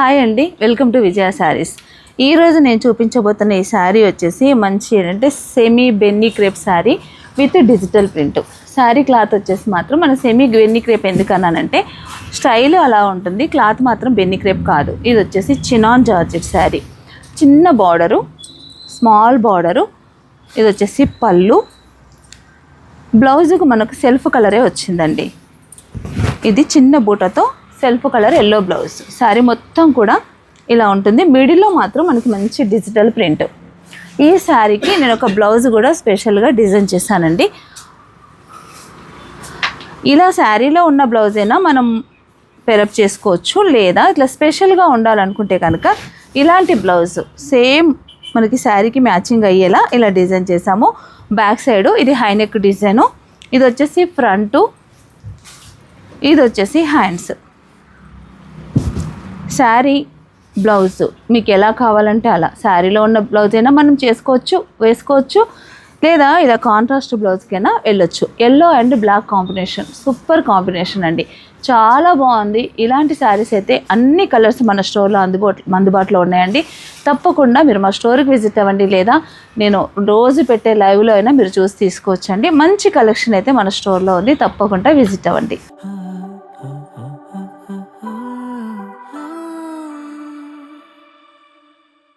Hi అండి, welcome to విజయ శారీస్. ఈరోజు నేను చూపించబోతున్న ఈ శారీ వచ్చేసి మంచి ఏంటంటే సెమీ బెన్నీ crepe sari with digital print. Sari cloth వచ్చేసి మాత్రం మన సెమీ బెన్నీ క్రేప్ ఎందుకన్నానంటే స్టైల్ అలా ఉంటుంది, క్లాత్ మాత్రం బెన్నీ క్రేప్ కాదు. ఇది వచ్చేసి చినాన్ జార్జెట్ శారీ, చిన్న బార్డరు, స్మాల్ బార్డరు. ఇది వచ్చేసి పళ్ళు, బ్లౌజుకు మనకు సెల్ఫ్ కలరే వచ్చిందండి. ఇది చిన్న బూటతో self colour yellow blouse. Sari మొత్తం కూడా ఇలా ఉంటుంది, మిడిల్లో మాత్రం మనకి మంచి డిజిటల్ ప్రింట్. ఈ శారీకి నేను ఒక బ్లౌజ్ కూడా స్పెషల్గా డిజైన్ చేశానండి. ఇలా శారీలో ఉన్న బ్లౌజ్ అయినా మనం పెరప్ చేసుకోవచ్చు, లేదా ఇట్లా స్పెషల్గా ఉండాలనుకుంటే కనుక ఇలాంటి బ్లౌజ్ సేమ్ మనకి శారీకి మ్యాచింగ్ అయ్యేలా ఇలా డిజైన్ చేసాము. బ్యాక్ సైడు ఇది హైనెక్ డిజైను, ఇది వచ్చేసి ఫ్రంటు, ఇది వచ్చేసి హ్యాండ్స్. శారీ బ్లౌజ్ మీకు ఎలా కావాలంటే అలా, శారీలో ఉన్న బ్లౌజ్ అయినా మనం చేసుకోవచ్చు, వేసుకోవచ్చు, లేదా ఇలా కాంట్రాస్ట్ బ్లౌజ్కైనా వెళ్ళొచ్చు. Yellow and black combination, super combination అండి, చాలా బాగుంది. ఇలాంటి శారీస్ అయితే అన్ని కలర్స్ మన స్టోర్లో అందుబాటులో ఉన్నాయండి. తప్పకుండా మీరు మా స్టోర్కి విజిట్ అవ్వండి, లేదా నేను రోజు పెట్టే లైవ్లో అయినా మీరు చూసి తీసుకోవచ్చండి. మంచి కలెక్షన్ అయితే మన స్టోర్లో ఉంది, తప్పకుండా విజిట్ అవ్వండి.